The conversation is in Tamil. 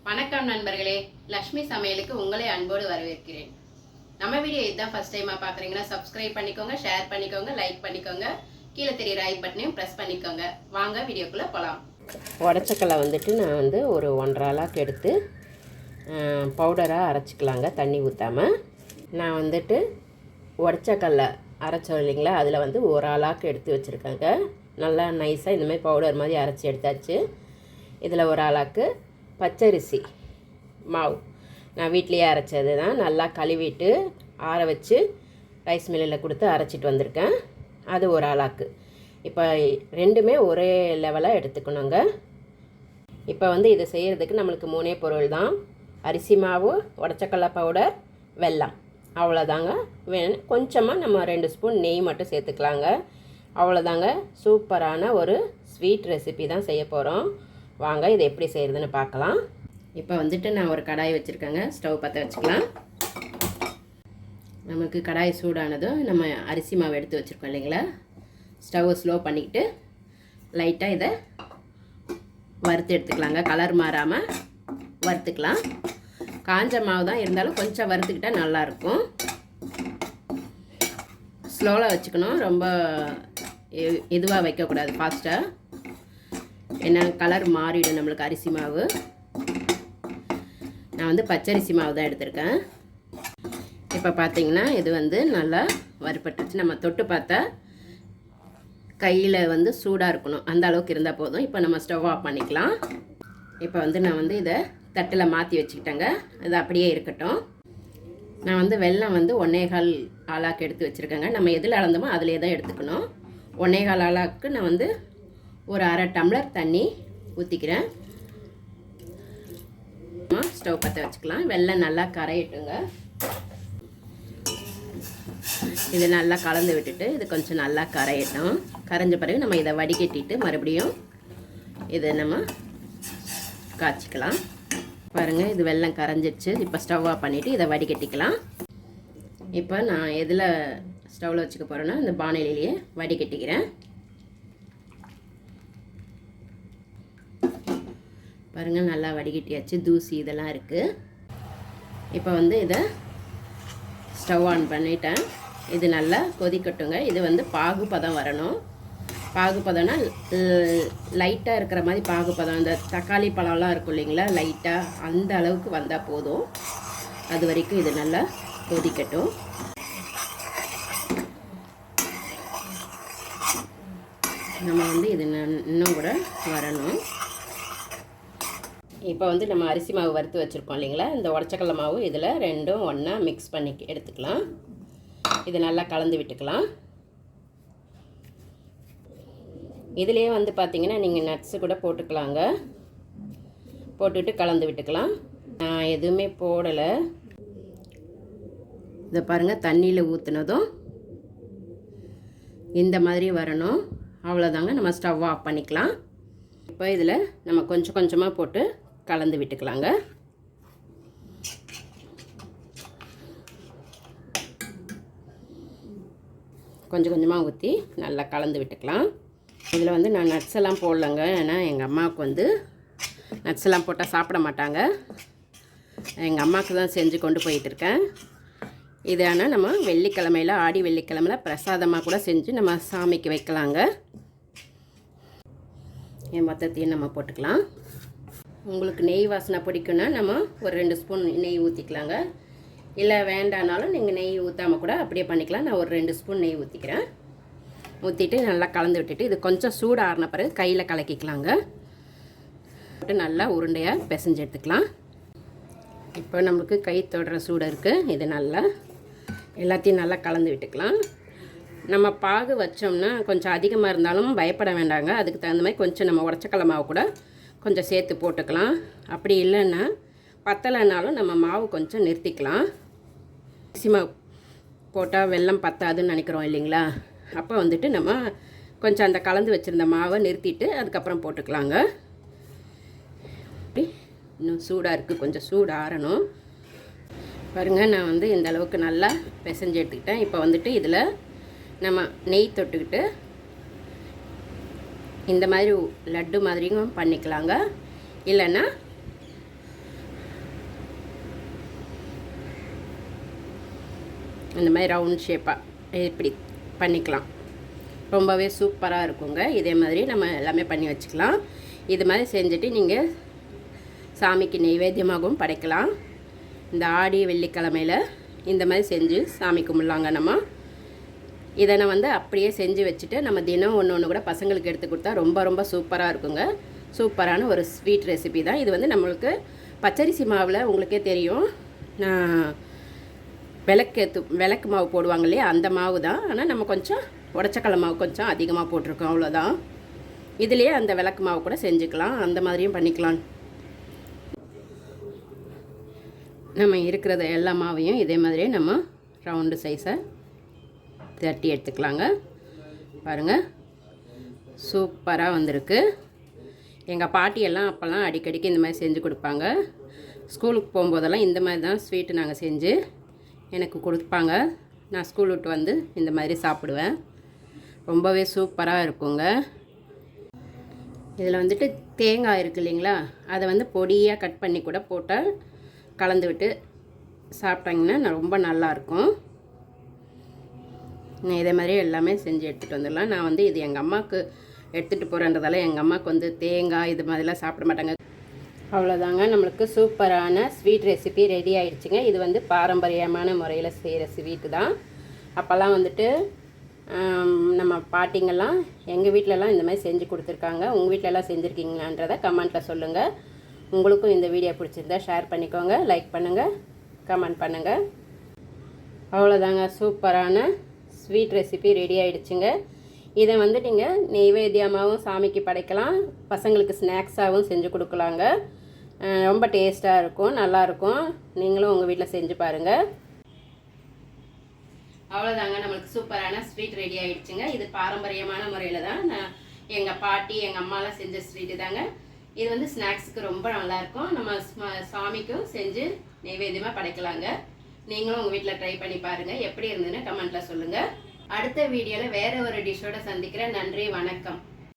வணக்கம் நண்பர்களே, லக்ஷ்மி சமையலுக்கு உங்களை அன்போடு வரவேற்கிறேன். நம்ம வீடியோ இதுதான் ஃபர்ஸ்ட் டைமா பார்க்குறீங்கன்னா சப்ஸ்கிரைப் பண்ணிக்கோங்க, ஷேர் பண்ணிக்கோங்க, லைக் பண்ணிக்கோங்க, கீழே தெரியுற ஐ பட்டனையும் ப்ரெஸ் பண்ணிக்கோங்க. வாங்க வீடியோக்குள்ளே போகலாம். உடச்சக்கல்லை நான் ஒரு 1.5 அலாக்கு எடுத்து பவுடராக அரைச்சிக்கலாங்க, தண்ணி ஊற்றாமல். நான் உடச்சக்கல்லை அரைச்சோம் இல்லைங்களா, அதில் 1 அலாக்கு எடுத்து வச்சுருக்கேங்க. நல்லா நைஸாக இந்தமாதிரி பவுடர் மாதிரி அரைச்சி எடுத்தாச்சு. இதில் 1 அலாக்கு பச்சரிசி மாவு நான் வீட்லேயே அரைச்சது தான். நல்லா கழுவிட்டு ஆற வச்சு ரைஸ் மில்லில் கொடுத்து அரைச்சிட்டு வந்திருக்கேன். அது 1 அலாக்கு. இப்போ ரெண்டுமே ஒரே லெவலாக எடுத்துக்கணுங்க. இப்போ இதை செய்கிறதுக்கு நம்மளுக்கு 3 பொருள் தான். அரிசி மாவு, உடச்சக்கடலை பவுடர், வெல்லம், அவ்வளோதாங்க. கொஞ்சமாக நம்ம 2 ஸ்பூன் நெய் மட்டும் சேர்த்துக்கலாங்க. அவ்வளோதாங்க. சூப்பரான ஒரு ஸ்வீட் ரெசிபி தான் செய்ய போகிறோம். வாங்க இதை எப்படி செய்கிறதுன்னு பார்க்கலாம். இப்போ நான் ஒரு கடாய் வச்சுருக்கேங்க. ஸ்டவ் பற்ற வச்சுக்கலாம். நமக்கு கடாய் சூடானதும் நம்ம அரிசி மாவு எடுத்து வச்சுருக்கோம் இல்லைங்களா, ஸ்டவ்வை ஸ்லோ பண்ணிக்கிட்டு லைட்டாக இதை வறுத்து எடுத்துக்கலாங்க. கலர் மாறாமல் வறுத்துக்கலாம். காஞ்ச மாவு தான் இருந்தாலும் கொஞ்சம் வறுத்துக்கிட்டால் நல்லாயிருக்கும். ஸ்லோவில் வச்சுக்கணும், ரொம்ப இதுவாக வைக்கக்கூடாது, ஃபாஸ்ட்டாக. என்ன கலர் மாறிடும் நம்மளுக்கு அரிசி மாவு. நான் பச்சரிசி மாவு தான் எடுத்திருக்கேன். இப்போ பார்த்தீங்கன்னா இது நல்லா வறுபட்டுருச்சு. நம்ம தொட்டு பார்த்தா கையில் சூடாக இருக்கணும், அந்த அளவுக்கு இருந்தால் போதும். இப்போ நம்ம ஸ்டவ் ஆஃப் பண்ணிக்கலாம். இப்போ நான் இதை தட்டில் மாற்றி வச்சுக்கிட்டேங்க. இது அப்படியே இருக்கட்டும். நான் வெல்லம் 1.25 அலாக்கு எடுத்து வச்சுருக்கேங்க. நம்ம எதில் அளந்தோமோ அதிலே தான் எடுத்துக்கணும். 1.25 அலாக்கு நான் ஒரு 1/2 டம்ளர் தண்ணி ஊற்றிக்கிறேன். ஸ்டவ் பற்ற வச்சுக்கலாம். வெல்லம் நல்லா கரையட்டுங்க. இது நல்லா கலந்து விட்டுட்டு இது கொஞ்சம் நல்லா கரையட்டும். கரைஞ்ச பிறகு நம்ம இதை வடிகட்டிட்டு மறுபடியும் இதை நம்ம காய்ச்சிக்கலாம். பாருங்கள், இது வெல்லம் கரைஞ்சிடுச்சு. இப்போ ஸ்டவ் ஆஃப் பண்ணிவிட்டு இதை வடிகட்டிக்கலாம். இப்போ நான் எதில் ஸ்டவ்வில் வச்சுக்க போகிறேன்னா இந்த பானையிலேயே வடிகட்டிக்கிறேன். பாருங்கள், நல்லா வடிகட்டியாச்சு. தூசி இதெல்லாம் இருக்குது. இப்போ இதை ஸ்டவ் ஆன் பண்ணிட்டேன். இது நல்லா கொதிக்கட்டுங்க. இது பாகுபதம் வரணும். பாகுபதம்னா லைட்டாக இருக்கிற மாதிரி பாகுபதம். இந்த தக்காளி பழம்லாம் இருக்கும் இல்லைங்களா, லைட்டாக அந்த அளவுக்கு வந்தால் போதும். அது வரைக்கும் இது நல்லா கொதிக்கட்டும். நம்ம இது இன்னும் கூட வரணும். இப்போ நம்ம அரிசி மாவு வறுத்து வச்சுருக்கோம் இல்லைங்களா, இந்த உடச்சக்கடலை மாவு இதில் ரெண்டும் ஒன்றா மிக்ஸ் பண்ணி எடுத்துக்கலாம். இது நல்லா கலந்து விட்டுக்கலாம். இதுலேயே பார்த்திங்கன்னா நீங்கள் நட்ஸு கூட போட்டுக்கலாங்க. போட்டுட்டு கலந்து விட்டுக்கலாம். நான் எதுவுமே போடலை. இதை பாருங்கள், தண்ணியில் ஊற்றுனதும் இந்த மாதிரி வரணும். அவ்வளோதாங்க. நம்ம ஸ்டவ் ஆஃப் பண்ணிக்கலாம். இப்போ இதில் நம்ம கொஞ்சம் கொஞ்சமாக போட்டு கலந்து விட்டுக்கலாங்க. கொஞ்சம் கொஞ்சமாக ஊற்றி நல்லா கலந்து விட்டுக்கலாம். இதில் நான் நட்ஸ் எல்லாம் போடலங்க. ஏன்னா எங்கள் அம்மாவுக்கு நட்ஸ் எல்லாம் போட்டால் சாப்பிட மாட்டாங்க. எங்கள் அம்மாவுக்கு தான் செஞ்சு கொண்டு போயிட்டுருக்கேன். இது ஆனால் நம்ம வெள்ளிக்கிழமையில், ஆடி வெள்ளிக்கிழமையில் பிரசாதமாக கூட செஞ்சு நம்ம சாமிக்கு வைக்கலாங்க. மொத்தத்தையும் நம்ம போட்டுக்கலாம். உங்களுக்கு நெய் வாசனை பிடிக்குன்னா நம்ம ஒரு 2 ஸ்பூன் நெய் ஊற்றிக்கலாங்க. இல்லை வேண்டானாலும் நீங்கள் நெய் ஊற்றாமல் கூட அப்படியே பண்ணிக்கலாம். நான் ஒரு 2 ஸ்பூன் நெய் ஊற்றிக்கிறேன். ஊற்றிட்டு நல்லா கலந்து விட்டுட்டு இது கொஞ்சம் சூடு ஆறின பிறகு கையில் கலக்கிக்கலாங்க. நல்லா உருண்டையாக பிசைஞ்சு எடுத்துக்கலாம். இப்போ நம்மளுக்கு கை தொடுற சூடு இருக்குது. இது நல்லா எல்லாத்தையும் நல்லா கலந்து விட்டுக்கலாம். நம்ம பாகு வச்சோம்னா கொஞ்சம் அதிகமாக இருந்தாலும் பயப்பட வேண்டாங்க. அதுக்கு தகுந்த மாதிரி கொஞ்சம் நம்ம உடச்சக்கடலை மாவு கூட கொஞ்சம் சேர்த்து போட்டுக்கலாம். அப்படி இல்லைன்னா பத்தலைனாலும் நம்ம மாவு கொஞ்சம் நிறுத்திக்கலாம். அரிசி மாவு போட்டால் வெல்லம் பத்தாதுன்னு நினைக்கிறோம் இல்லைங்களா, அப்போ நம்ம கொஞ்சம் அந்த கலந்து வச்சுருந்த மாவை நிறுத்திட்டு அதுக்கப்புறம் போட்டுக்கலாங்க. அப்படி இன்னும் சூடாக இருக்குது, கொஞ்சம் சூடு ஆறணும். பாருங்கள், நான் இந்த அளவுக்கு நல்லா பிசைஞ்சு எடுத்துக்கிட்டேன். இப்போ இதில் நம்ம நெய் தொட்டுக்கிட்டு இந்த மாதிரி லட்டு மாதிரியும் பண்ணிக்கலாங்க. இல்லைன்னா இந்த மாதிரி ரவுண்ட் ஷேப்பாக இப்படி பண்ணிக்கலாம். ரொம்பவே சூப்பராக இருக்குங்க. இதே மாதிரி நம்ம எல்லாமே பண்ணி வச்சுக்கலாம். இது மாதிரி செஞ்சுட்டு நீங்கள் சாமிக்கு நெய்வேத்தியமாகவும் படைக்கலாம். இந்த ஆடி வெள்ளிக்கிழமையில் இந்த மாதிரி செஞ்சு சாமி கும்பிட்லாங்க. நம்ம இதை நான் வந்து அப்படியே செஞ்சு வச்சுட்டு நம்ம தினம் ஒன்று ஒன்று கூட பசங்களுக்கு எடுத்து கொடுத்தா ரொம்ப ரொம்ப சூப்பராக இருக்குங்க. சூப்பரான ஒரு ஸ்வீட் ரெசிபி தான் இது. வந்து நம்மளுக்கு பச்சரிசி மாவில் உங்களுக்கே தெரியும், நான் விளக்கு மாவு போடுவாங்க இல்லையா, அந்த மாவு தான். ஆனால் நம்ம கொஞ்சம் உடச்சக்கடலை மாவு கொஞ்சம் அதிகமாக போட்டிருக்கோம், அவ்வளோதான். இதுலேயே அந்த விளக்கு மாவு கூட செஞ்சுக்கலாம், அந்த மாதிரியும் பண்ணிக்கலாம். நம்ம இருக்கிறத எல்லா மாவையும் இதே மாதிரியே நம்ம ரவுண்டு சைஸை தட்டி எடுத்துக்கலாங்க. பாருங்கள், சூப்பராக வந்திருக்கு. எங்கள் பாட்டியெல்லாம் அப்போல்லாம் அடிக்கடிக்கு இந்த மாதிரி செஞ்சு கொடுப்பாங்க. ஸ்கூலுக்கு போகும்போதெல்லாம் இந்த மாதிரி தான் ஸ்வீட்டு நாங்கள் செஞ்சு எனக்கு கொடுப்பாங்க. நான் ஸ்கூல் விட்டு வந்து இந்த மாதிரி சாப்பிடுவேன். ரொம்பவே சூப்பராக இருக்குங்க. இதில் வந்துட்டு தேங்காய் இருக்குது இல்லைங்களா, அதை வந்து பொடியாக கட் பண்ணி கூட போட்டால் கலந்து விட்டு சாப்பிட்டாங்கன்னா ரொம்ப நல்லாயிருக்கும். இதே மாதிரி எல்லாமே செஞ்சு எடுத்துகிட்டு வந்துடலாம். நான் வந்து இது எங்கள் அம்மாவுக்கு எடுத்துகிட்டு போகிறேன்றதால எங்கள் அம்மாவுக்கு வந்து தேங்காய் இது மாதிரிலாம் சாப்பிட மாட்டாங்க. அவ்வளோதாங்க, நம்மளுக்கு சூப்பரான ஸ்வீட் ரெசிபி ரெடி ஆகிடுச்சுங்க. இது வந்து பாரம்பரியமான முறையில் செய்கிற ஸ்வீட்டு தான். அப்போல்லாம் வந்துட்டு நம்ம பாட்டிங்கெல்லாம் எங்கள் வீட்டிலலாம் இந்த மாதிரி செஞ்சு கொடுத்துருக்காங்க. உங்கள் வீட்டிலலாம் செஞ்சுருக்கீங்களான்றதை கமெண்ட்டில் சொல்லுங்கள். உங்களுக்கும் இந்த வீடியோ பிடிச்சிருந்தா ஷேர் பண்ணிக்கோங்க, லைக் பண்ணுங்கள், கமெண்ட் பண்ணுங்கள். அவ்வளோதாங்க, சூப்பரான ஸ்வீட் ரெசிபி ரெடி ஆகிடுச்சுங்க. இதை வந்து நீங்கள் நெய்வேத்தியமாகவும் சாமிக்கு படைக்கலாம், பசங்களுக்கு ஸ்நாக்ஸாகவும் செஞ்சு கொடுக்கலாங்க. ரொம்ப டேஸ்ட்டாக இருக்கும், நல்லாயிருக்கும். நீங்களும் உங்கள் வீட்டில் செஞ்சு பாருங்கள். அவ்வளோதாங்க, நம்மளுக்கு சூப்பரான ஸ்வீட் ரெடி ஆகிடுச்சுங்க. இது பாரம்பரியமான முறையில் தான் எங்கள் பாட்டி எங்கள் அம்மாலாம் செஞ்ச ஸ்வீட்டு தாங்க. இது வந்து ஸ்நாக்ஸுக்கு ரொம்ப நல்லாயிருக்கும். நம்ம சாமிக்கும் செஞ்சு நெய்வேத்தியமாக படைக்கலாங்க. நீங்களும் உங்கள் வீட்டில் ட்ரை பண்ணி பாருங்கள். எப்படி இருந்ததுன்னு கமெண்ட்டில் சொல்லுங்கள். அடுத்த வீடியோவில் வேறு ஒரு டிஷ்ஷோடு சந்திக்கிறேன். நன்றி, வணக்கம்.